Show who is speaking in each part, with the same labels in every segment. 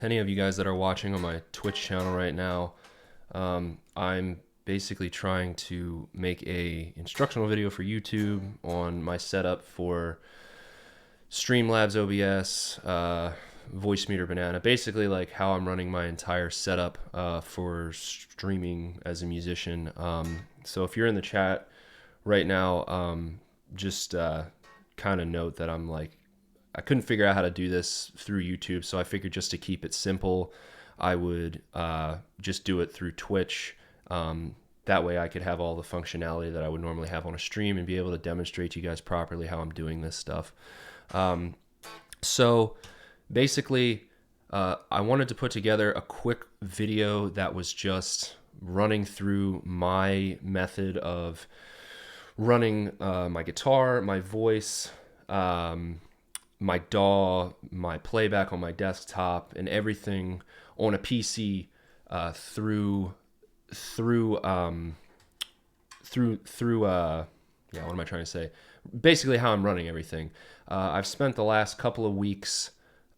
Speaker 1: Any of you guys that are watching on my Twitch channel right now, I'm basically trying to make a instructional video for YouTube on my setup for Streamlabs OBS, Voicemeeter Banana, basically like how I'm running my entire setup for streaming as a musician. So if you're in the chat right now, just kind of note that I couldn't figure out how to do this through YouTube, so I figured just to keep it simple, I would just do it through Twitch. That way I could have all the functionality that I would normally have on a stream and be able to demonstrate to you guys properly how I'm doing this stuff. So basically, I wanted to put together a quick video that was just running through my method of running my guitar, my voice, my DAW, my playback on my desktop, and everything on a PC through yeah, what am I trying to say? Basically how I'm running everything. I've spent the last couple of weeks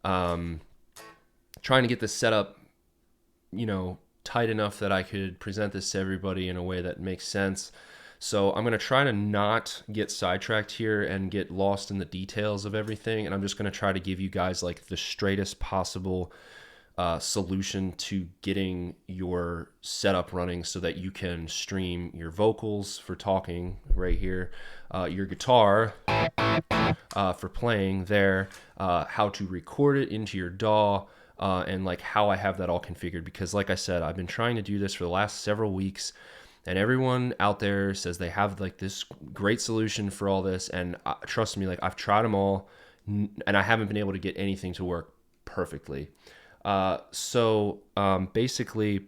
Speaker 1: trying to get this set up, tight enough that I could present this to everybody in a way that makes sense. So I'm going to try to not get sidetracked here and get lost in the details of everything. And I'm just going to try to give you guys like the straightest possible solution to getting your setup running so that you can stream your vocals for talking right here, your guitar for playing there, how to record it into your DAW, and like how I have that all configured. Because like I said, I've been trying to do this for the last several weeks. And everyone out there says they have like this great solution for all this. And trust me, like I've tried them all and I haven't been able to get anything to work perfectly. Basically,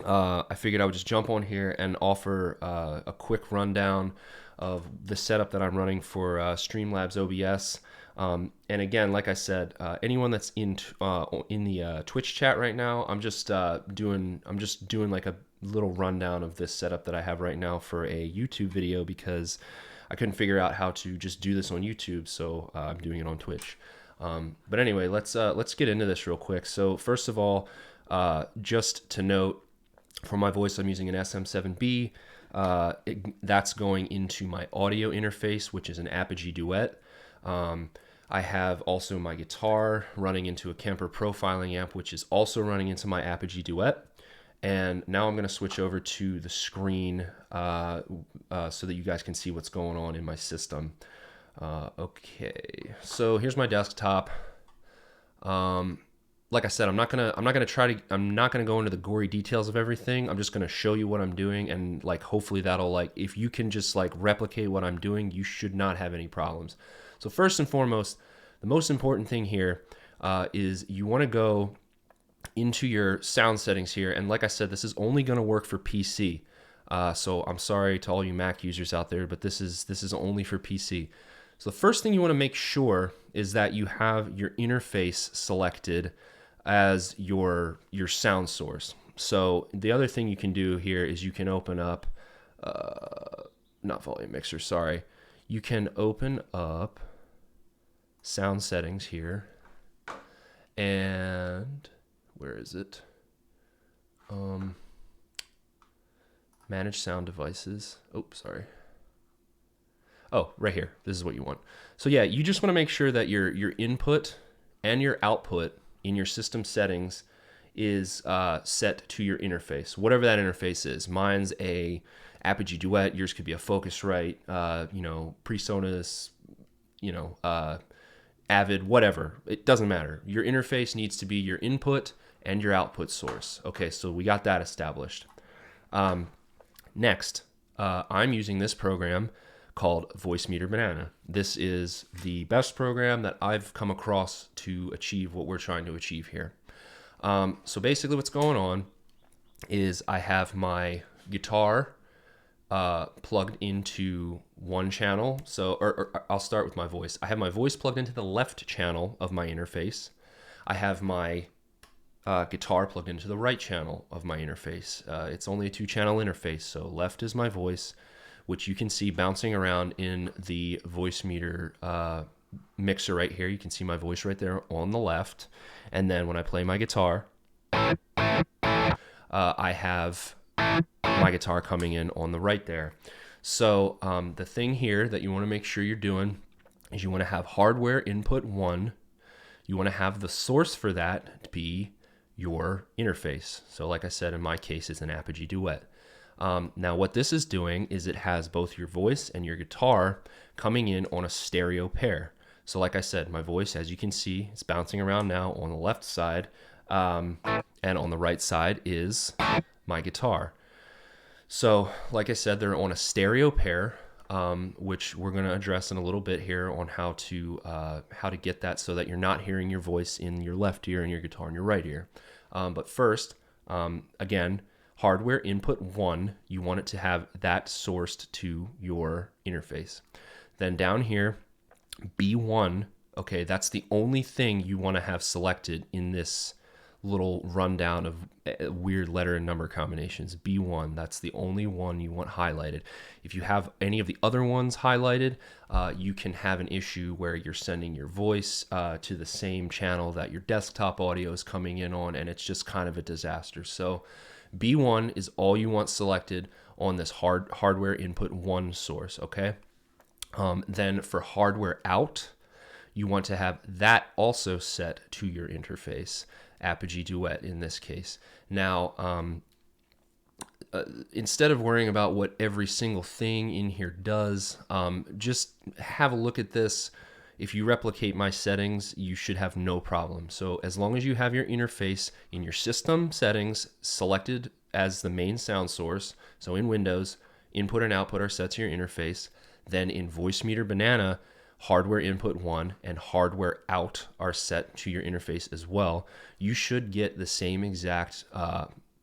Speaker 1: I figured I would just jump on here and offer a quick rundown of the setup that I'm running for Streamlabs OBS. And again, like I said, anyone that's in the Twitch chat right now, I'm just doing like a little rundown of this setup that I have right now for a YouTube video because I couldn't figure out how to just do this on YouTube, so I'm doing it on Twitch. But anyway, let's get into this real quick. So first of all, just to note, for my voice, I'm using an SM7B. That's going into my audio interface, which is an Apogee Duet. I have also my guitar running into a Kemper profiling amp, which is also running into my Apogee Duet. And now I'm going to switch over to the screen so that you guys can see what's going on in my system. Okay, so here's my desktop. Like I said, I'm not gonna go into the gory details of everything. I'm just gonna show you what I'm doing, and like hopefully that'll like if you can just like replicate what I'm doing, you should not have any problems. So first and foremost, the most important thing here is you want to go into your sound settings here, and like I said, this is only going to work for PC. So I'm sorry to all you Mac users out there, but this is only for PC. So the first thing you want to make sure is that you have your interface selected as your sound source. So the other thing you can do here is you can open up, not volume mixer, sorry. You can open up sound settings here, and where is it? Manage sound devices. Oh, sorry. Oh, right here. This is what you want. So yeah, you just want to make sure that your input and your output in your system settings is set to your interface, whatever that interface is. Mine's a Apogee Duet. Yours could be a Focusrite, PreSonus, Avid, whatever. It doesn't matter. Your interface needs to be your input and your output source. Okay, so we got that established. Next, I'm using this program called Voicemeeter Banana. This is the best program that I've come across to achieve what we're trying to achieve here. So basically what's going on is I have my guitar plugged into one channel. So, or I'll start with my voice. I have my voice plugged into the left channel of my interface. I have my guitar plugged into the right channel of my interface. It's only a 2-channel interface, so left is my voice, which you can see bouncing around in the Voicemeeter mixer right here. You can see my voice right there on the left. And then when I play my guitar, I have my guitar coming in on the right there. So the thing here that you want to make sure you're doing is you want to have hardware input 1. You want to have the source for that be your interface. So like I said, in my case, it's an Apogee Duet. Now what this is doing is it has both your voice and your guitar coming in on a stereo pair. So like I said, my voice, as you can see, it's bouncing around now on the left side, and on the right side is my guitar. So like I said, they're on a stereo pair, which we're going to address in a little bit here on how to get that so that you're not hearing your voice in your left ear and your guitar in your right ear. But first, again, hardware input 1, you want it to have that sourced to your interface. Then down here, B1, okay, that's the only thing you want to have selected in this little rundown of weird letter and number combinations. B1, that's the only one you want highlighted. If you have any of the other ones highlighted, you can have an issue where you're sending your voice to the same channel that your desktop audio is coming in on, and it's just kind of a disaster. So B1 is all you want selected on this hardware input 1 source, okay? Then for hardware out, you want to have that also set to your interface, Apogee Duet in this case. Now, instead of worrying about what every single thing in here does, just have a look at this. If you replicate my settings, you should have no problem. So as long as you have your interface in your system settings selected as the main sound source, so in Windows, input and output are set to your interface. Then in Voicemeeter Banana, hardware input 1 and hardware out are set to your interface as well. You should get the same exact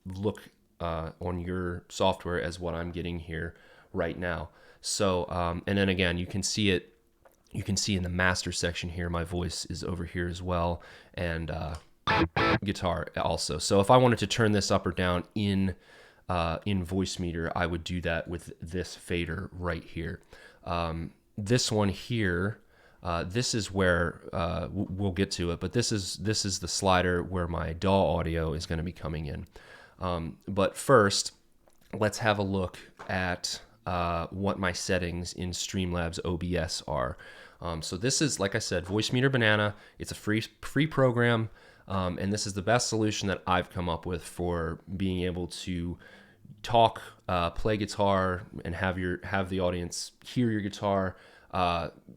Speaker 1: look on your software as what I'm getting here right now. So, and then again, you can see it. You can see in the master section here, my voice is over here as well, and guitar also. So if I wanted to turn this up or down in Voicemeeter, I would do that with this fader right here. This one here, this is where we'll get to it, but this is the slider where my DAW audio is going to be coming in. But first, let's have a look at what my settings in Streamlabs OBS are. So this is, like I said, Voicemeeter Banana. It's a free program, and this is the best solution that I've come up with for being able to talk, play guitar, and have the audience hear your guitar,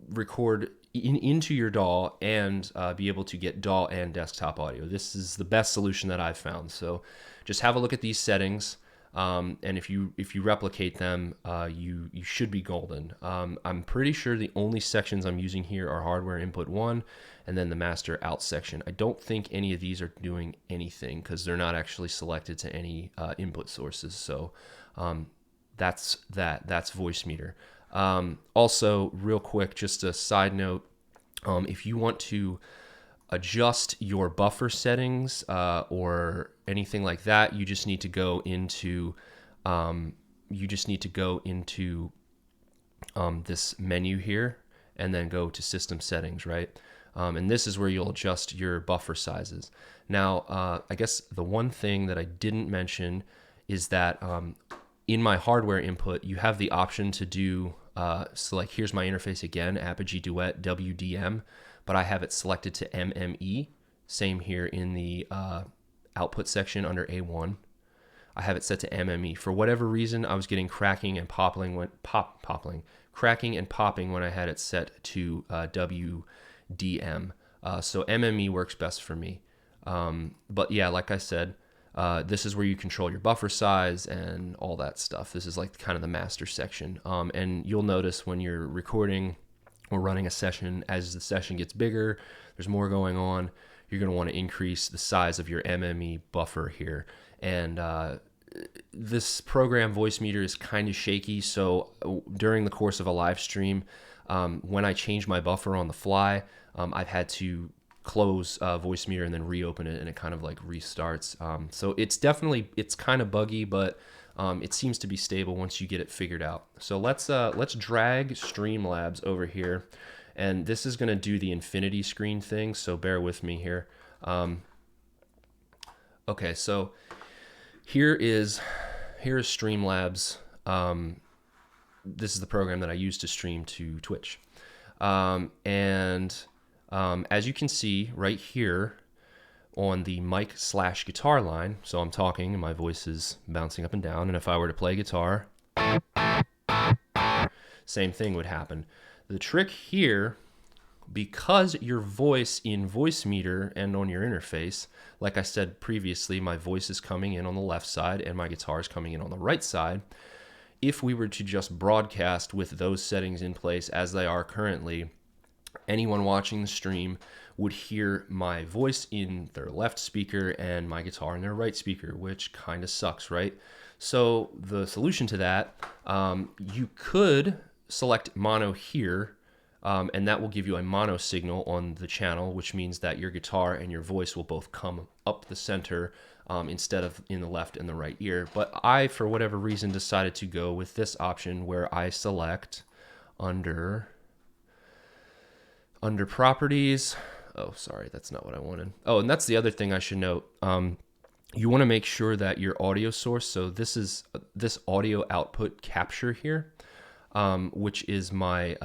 Speaker 1: record into your DAW, and be able to get DAW and desktop audio. This is the best solution that I've found. So just have a look at these settings. And if you replicate them, you should be golden. I'm pretty sure the only sections I'm using here are hardware input 1 and then the master out section. I don't think any of these are doing anything because they're not actually selected to any input sources. So that's Voicemeeter. Also, real quick, just a side note, if you want to adjust your buffer settings or anything like that, you just need to go into this menu here and then go to system settings, right? And this is where you'll adjust your buffer sizes. Now, I guess the one thing that I didn't mention is that in my hardware input, you have the option to do, so like here's my interface again, Apogee Duet WDM, but I have it selected to MME. Same here in the output section under A1. I have it set to MME. For whatever reason, I was getting cracking and popping when I had it set to WDM. So MME works best for me. But yeah, like I said, this is where you control your buffer size and all that stuff. This is like kind of the master section. And you'll notice when you're recording or running a session, as the session gets bigger, there's more going on, you're going to want to increase the size of your MME buffer here. And this program, Voicemeeter, is kind of shaky, so during the course of a live stream, when I change my buffer on the fly, I've had to close Voicemeeter and then reopen it, and it kind of like restarts. So it's kind of buggy, but it seems to be stable once you get it figured out. So let's drag Streamlabs over here, And this is going to do the infinity screen thing, so bear with me here. Okay, so here is Streamlabs. This is the program that I use to stream to Twitch. As you can see right here on the mic/guitar line, so I'm talking and my voice is bouncing up and down, and if I were to play guitar, same thing would happen. The trick here, because your voice in Voicemeeter and on your interface, like I said previously, my voice is coming in on the left side and my guitar is coming in on the right side. If we were to just broadcast with those settings in place as they are currently, anyone watching the stream would hear my voice in their left speaker and my guitar in their right speaker, which kind of sucks, right? So the solution to that, you could select mono here, and that will give you a mono signal on the channel, which means that your guitar and your voice will both come up the center instead of in the left and the right ear. But I, for whatever reason, decided to go with this option where I select under properties. Oh, sorry, that's not what I wanted. Oh, and that's the other thing I should note. You want to make sure that your audio source, so this is this audio output capture here, which is my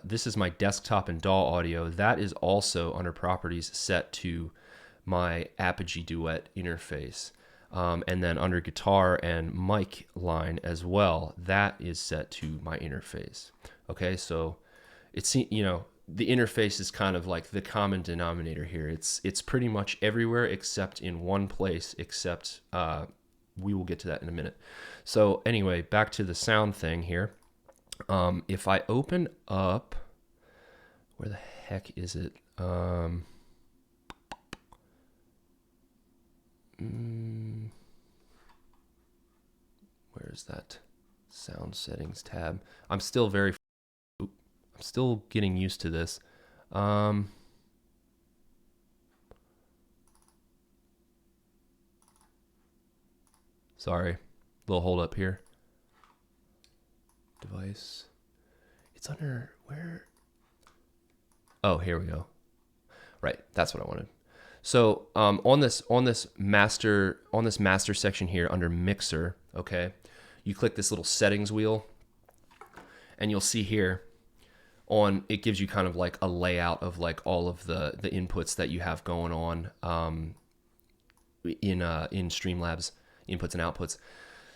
Speaker 1: this is my desktop and DAW audio. That is also under properties set to my Apogee Duet interface. And then under guitar and mic line as well, that is set to my interface. Okay, so it's, you know, the interface is kind of like the common denominator here. It's pretty much everywhere except in one place, except we will get to that in a minute. So anyway, back to the sound thing here. If I open up, where the heck is it? Where's that sound settings tab? I'm still getting used to this. Sorry, little hold up here. Device. It's under where? Oh, here we go. Right, that's what I wanted. So on this master section here under mixer, okay, you click this little settings wheel, and you'll see here it gives you kind of like a layout of like all of the inputs that you have going on in Streamlabs inputs and outputs.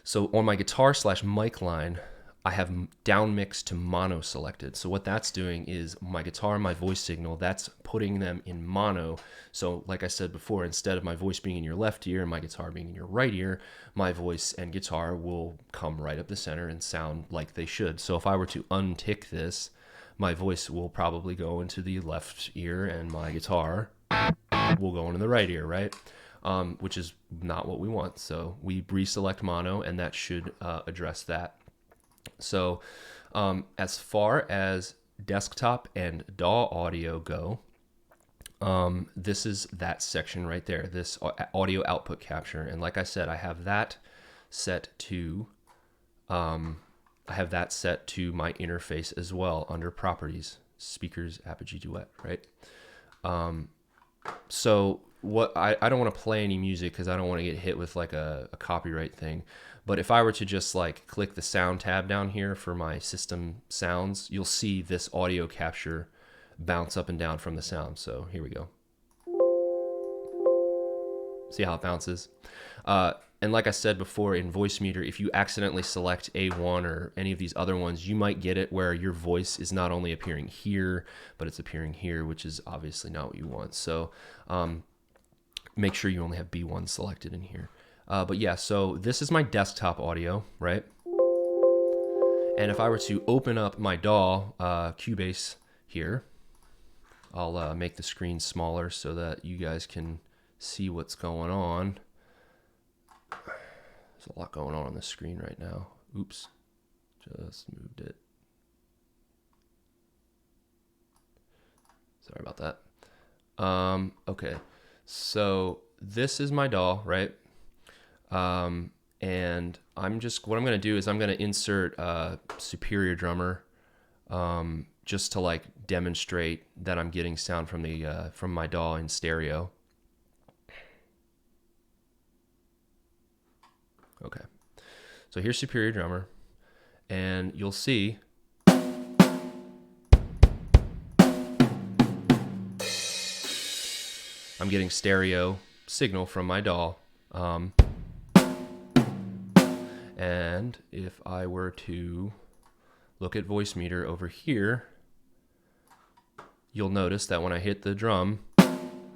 Speaker 1: So on my guitar/mic line, I have down mix to mono selected. So what that's doing is my guitar and my voice signal, that's putting them in mono. So like I said before, instead of my voice being in your left ear and my guitar being in your right ear, my voice and guitar will come right up the center and sound like they should. So if I were to untick this, my voice will probably go into the left ear and my guitar will go into the right ear, right? Which is not what we want. So we reselect mono, and that should address that. So as far as desktop and DAW audio go, this is that section right there, this audio output capture. And like I said, I have that set to my interface as well under properties, speakers, Apogee Duet, right? So what I don't want to play any music because I don't want to get hit with like a copyright thing. But if I were to just like click the sound tab down here for my system sounds, you'll see this audio capture bounce up and down from the sound. So here we go. See how it bounces? And like I said before, in Voicemeeter, if you accidentally select A1 or any of these other ones, you might get it where your voice is not only appearing here, but it's appearing here, which is obviously not what you want. So make sure you only have B1 selected in here. But yeah, so this is my desktop audio, right? And if I were to open up my DAW, Cubase here, I'll make the screen smaller so that you guys can see what's going on. There's a lot going on the screen right now. Oops, just moved it. Sorry about that. Okay, so this is my DAW, right? And what I'm going to do is I'm going to insert Superior Drummer just to like demonstrate that I'm getting sound from the from my DAW in stereo. Okay, so here's Superior Drummer, and you'll see I'm getting stereo signal from my DAW. And if I were to look at Voicemeeter over here, you'll notice that when I hit the drum,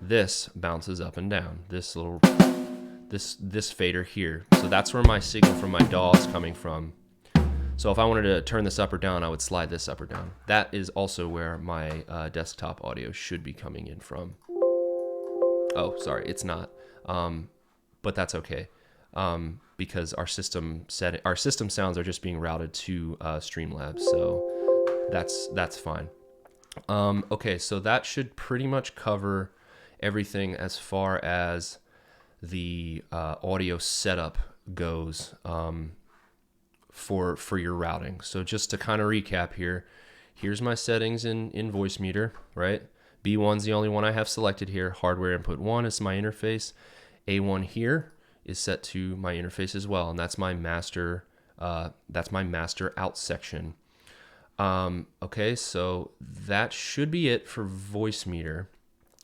Speaker 1: this bounces up and down. This little, this fader here. So that's where my signal from my DAW is coming from. So if I wanted to turn this up or down, I would slide this up or down. That is also where my desktop audio should be coming in from. Oh, sorry, it's not. But that's okay. Because our system sounds are just being routed to Streamlabs, so that's fine. Okay, so that should pretty much cover everything as far as the audio setup goes for your routing. So just to kind of recap here, here's my settings in Voicemeeter, right? B1's the only one I have selected here. Hardware input 1 is my interface. A1 here is set to my interface as well, and that's my master out section. Okay, so that should be it for Voicemeeter.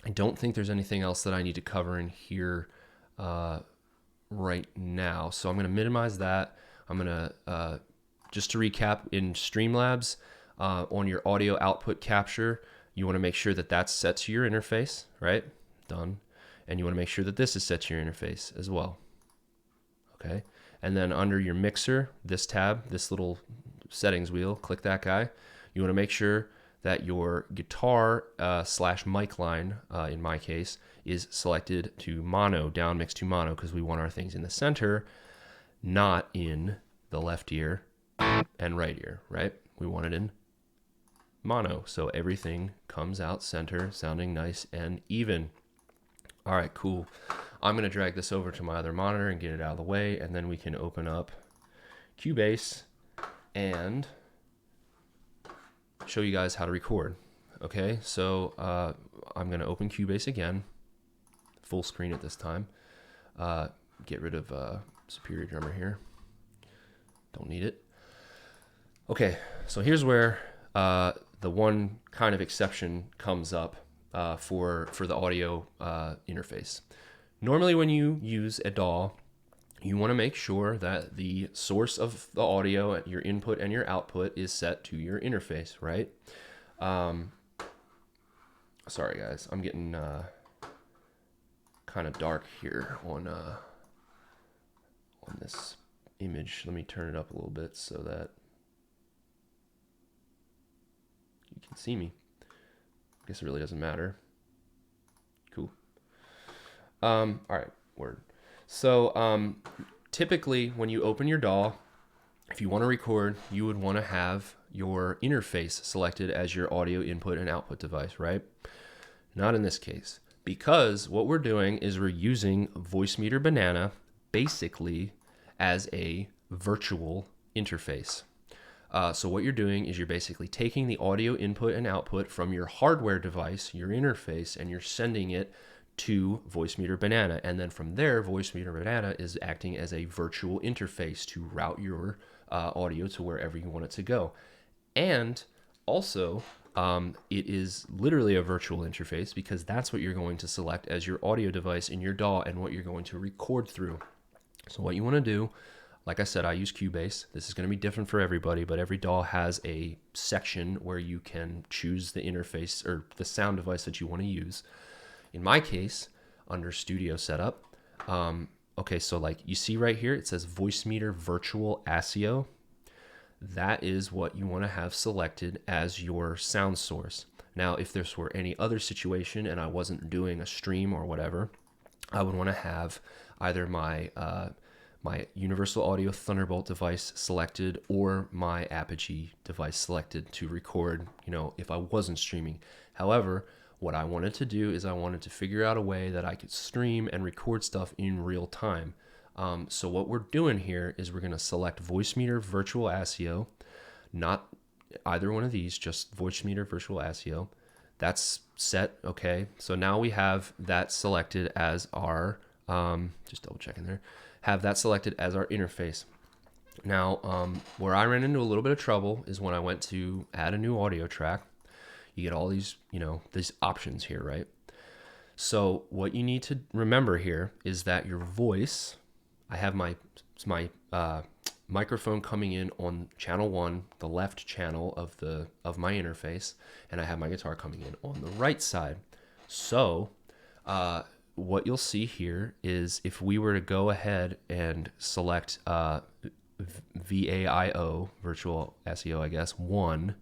Speaker 1: I don't think there's anything else that I need to cover in here right now, so I'm going to minimize that. I'm going to just to recap, in Streamlabs, on your audio output capture, you want to make sure that that's set to your interface, right? Done. And you want to make sure that this is set to your interface as well. Okay, and then under your mixer, this tab, this little settings wheel, click that guy. You want to make sure that your guitar slash mic line, in my case, is selected to mono, down mix to mono, because we want our things in the center, not in the left ear and right ear, right? We want it in mono, so everything comes out center, sounding nice and even. All right, cool. I'm going to drag this over to my other monitor and get it out of the way, and then we can open up Cubase and show you guys how to record. Okay, so I'm going to open Cubase again, full screen at this time. Get rid of Superior Drummer here. Don't need it. Okay, so here's where the one kind of exception comes up for the audio interface. Normally when you use a DAW, you want to make sure that the source of the audio, your input and your output, is set to your interface, right? Sorry guys, I'm getting kind of dark here on this image. Let me turn it up a little bit so that you can see me. I guess it really doesn't matter. Cool. All right, word. So typically when you open your DAW, if you want to record, you would want to have your interface selected as your audio input and output device, right? Not in this case, because what we're doing is we're using Voicemeeter Banana basically as a virtual interface. So what you're doing is you're basically taking the audio input and output from your hardware device, your interface, and you're sending it to Voicemeeter Banana. And then from there, Voicemeeter Banana is acting as a virtual interface to route your audio to wherever you want it to go. And also, it is literally a virtual interface because that's what you're going to select as your audio device in your DAW and what you're going to record through. So what you want to do, like I said, I use Cubase. This is going to be different for everybody, but every DAW has a section where you can choose the interface or the sound device that you want to use. In my case, under Studio Setup, okay, so like you see right here, it says Voicemeeter Virtual ASIO. That is what you want to have selected as your sound source. Now, if this were any other situation and I wasn't doing a stream or whatever, I would want to have either my my Universal Audio Thunderbolt device selected or my Apogee device selected to record, you know, if I wasn't streaming. However, what I wanted to do is I wanted to figure out a way that I could stream and record stuff in real time. So what we're doing here is we're going to select Voicemeeter Virtual ASIO, not either one of these, just Voicemeeter Virtual ASIO. That's set, okay. So now we have that selected as our, just double checking there, have that selected as our interface. Now, where I ran into a little bit of trouble is when I went to add a new audio track. You get all these, these options here, right? So what you need to remember here is that your voice, I have my microphone coming in on channel 1, the left channel of my interface, and I have my guitar coming in on the right side. So what you'll see here is if we were to go ahead and select VAIO, Virtual ASIO, I guess, 1,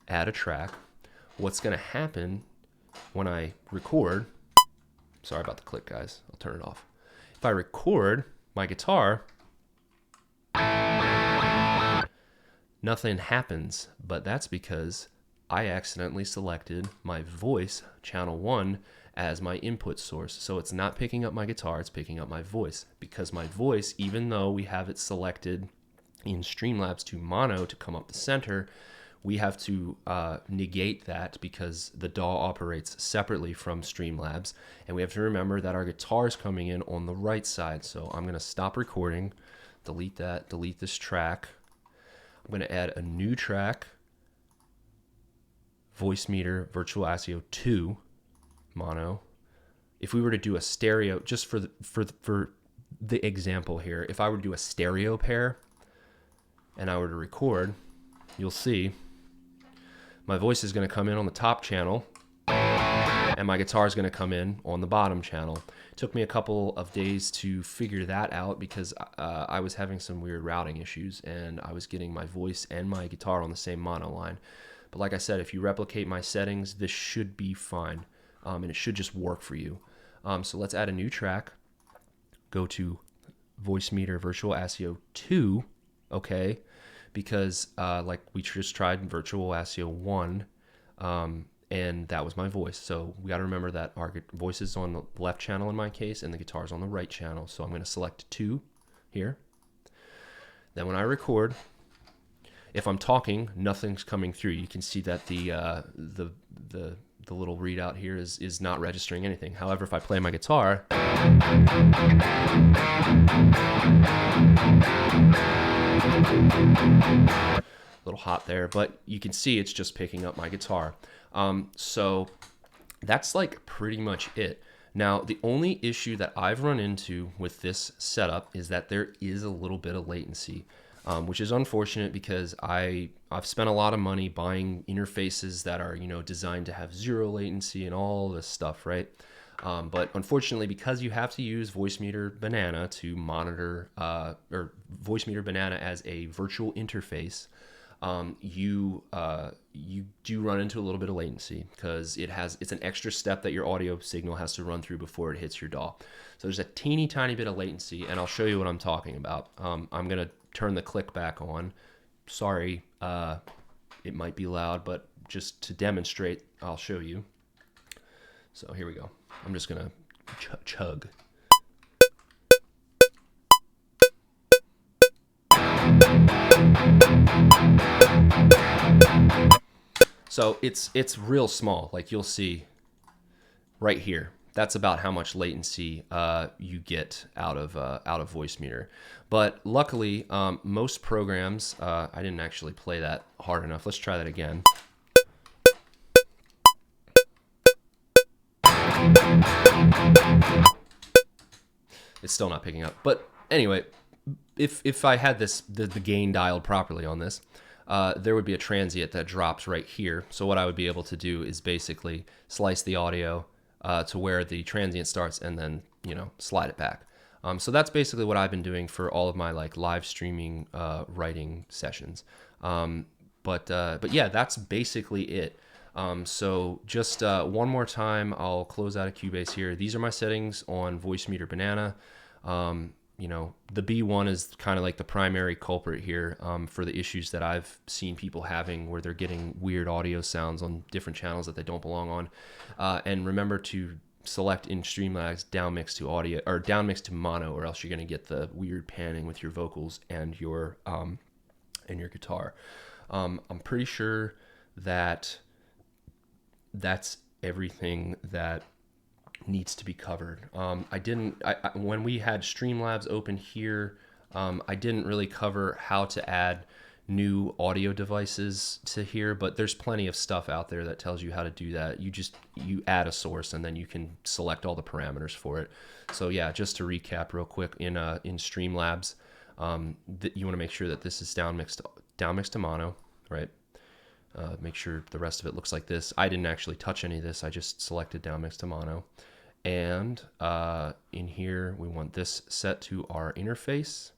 Speaker 1: add a track, what's going to happen when I record, sorry about the click, guys, I'll turn it off. If I record my guitar, nothing happens, but that's because I accidentally selected my voice, channel 1, as my input source. So it's not picking up my guitar, it's picking up my voice. Because my voice, even though we have it selected in Streamlabs to mono to come up the center, we have to negate that because the DAW operates separately from Streamlabs. And we have to remember that our guitar is coming in on the right side. So I'm going to stop recording, delete that, delete this track. I'm going to add a new track, Voicemeeter Virtual ASIO 2 mono. If we were to do a stereo, just for the example here, if I were to do a stereo pair and I were to record, you'll see my voice is going to come in on the top channel and my guitar is going to come in on the bottom channel. It took me a couple of days to figure that out because I was having some weird routing issues and I was getting my voice and my guitar on the same mono line. But like I said, if you replicate my settings, this should be fine. And it should just work for you. So let's add a new track. Go to Voicemeeter Virtual ASIO 2, okay? Because like we just tried Virtual ASIO 1, and that was my voice. So we got to remember that our voice is on the left channel in my case, and the guitar is on the right channel. So I'm going to select 2 here. Then when I record, if I'm talking, nothing's coming through. You can see that the little readout here is not registering anything. However, if I play my guitar, a little hot there, but you can see it's just picking up my guitar. So that's like pretty much it. Now, the only issue that I've run into with this setup is that there is a little bit of latency. Which is unfortunate because I've spent a lot of money buying interfaces that are, designed to have 0 latency and all this stuff, right? But unfortunately, because you have to use Voicemeeter Banana to monitor, or Voicemeeter Banana as a virtual interface, you do run into a little bit of latency because it's an extra step that your audio signal has to run through before it hits your DAW. So there's a teeny tiny bit of latency, and I'll show you what I'm talking about. I'm going to turn the click back on. Sorry, it might be loud, but just to demonstrate, I'll show you. So here we go. I'm just gonna chug. So it's real small, like you'll see right here. That's about how much latency you get out of Voicemeeter. But luckily, most programs, I didn't actually play that hard enough. Let's try that again. It's still not picking up. But anyway, if I had the gain dialed properly on this, there would be a transient that drops right here. So what I would be able to do is basically slice the audio to where the transient starts and then, slide it back. So that's basically what I've been doing for all of my live streaming writing sessions. But yeah, that's basically it. So just one more time, I'll close out of Cubase here. These are my settings on Voicemeeter Banana. The B1 is kind of like the primary culprit here for the issues that I've seen people having where they're getting weird audio sounds on different channels that they don't belong on. And remember to select in Streamlabs downmix to audio or downmix to mono, or else you're going to get the weird panning with your vocals and your guitar. I'm pretty sure that that's everything that needs to be covered. When we had Streamlabs open here, I didn't really cover how to add new audio devices to here, but there's plenty of stuff out there that tells you how to do that. You add a source and then you can select all the parameters for it. So yeah, just to recap real quick, in Streamlabs, you want to make sure that this is down mixed to mono, right? Make sure the rest of it looks like this. I didn't actually touch any of this. I just selected down mixed to mono. And in here, we want this set to our interface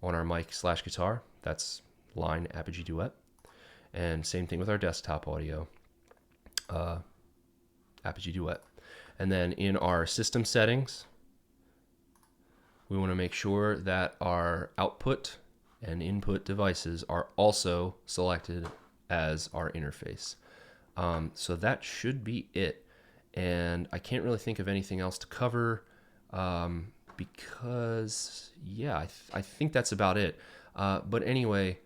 Speaker 1: on our mic/guitar. That's line Apogee Duet. And same thing with our desktop audio, Apogee Duet. And then in our system settings, we want to make sure that our output and input devices are also selected as our interface. So that should be it. And I can't really think of anything else to cover because, yeah, I think that's about it. But anyway,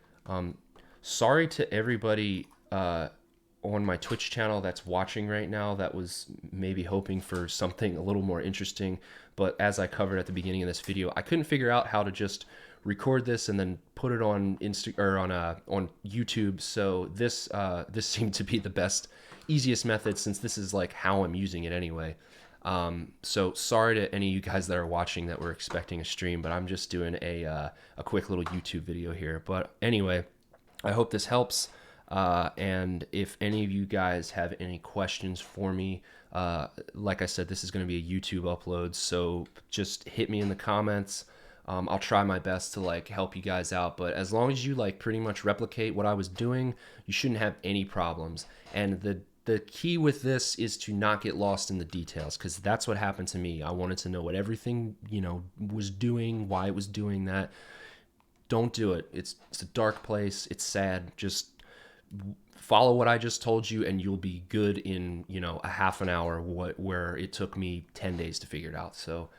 Speaker 1: sorry to everybody on my Twitch channel that's watching right now that was maybe hoping for something a little more interesting. But as I covered at the beginning of this video, I couldn't figure out how to just record this and then put it on on YouTube. So this seemed to be the best, easiest method, since this is like how I'm using it anyway. So sorry to any of you guys that are watching that were expecting a stream, but I'm just doing a quick little YouTube video here. But anyway, I hope this helps. And if any of you guys have any questions for me, like I said, this is going to be a YouTube upload, so just hit me in the comments. I'll try my best to like help you guys out, but as long as you like pretty much replicate what I was doing, you shouldn't have any problems. And the key with this is to not get lost in the details, because that's what happened to me. I wanted to know what everything, was doing, why it was doing that. Don't do it. It's a dark place. It's sad. Just follow what I just told you and you'll be good in, a half an hour, where it took me 10 days to figure it out. So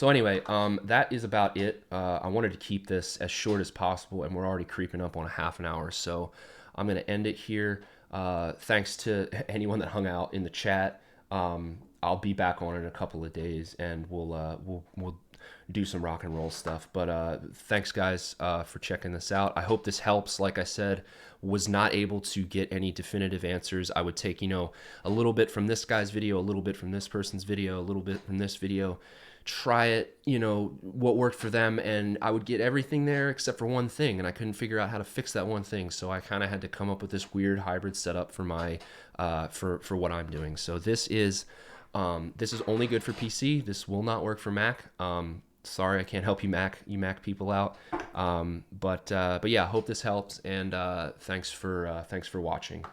Speaker 1: anyway, that is about it. I wanted to keep this as short as possible, and we're already creeping up on a half an hour. So I'm going to end it here. Thanks to anyone that hung out in the chat. I'll be back on in a couple of days, and we'll do some rock and roll stuff. But thanks, guys, for checking this out. I hope this helps. Like I said, was not able to get any definitive answers. I would take, a little bit from this guy's video, a little bit from this person's video, a little bit from this video, try it, what worked for them, and I would get everything there except for one thing, and I couldn't figure out how to fix that one thing. So I kind of had to come up with this weird hybrid setup for my for what I'm doing. So this is only good for PC. This will not work for Mac. Sorry, I can't help you Mac people out. But yeah, I hope this helps, and thanks for watching.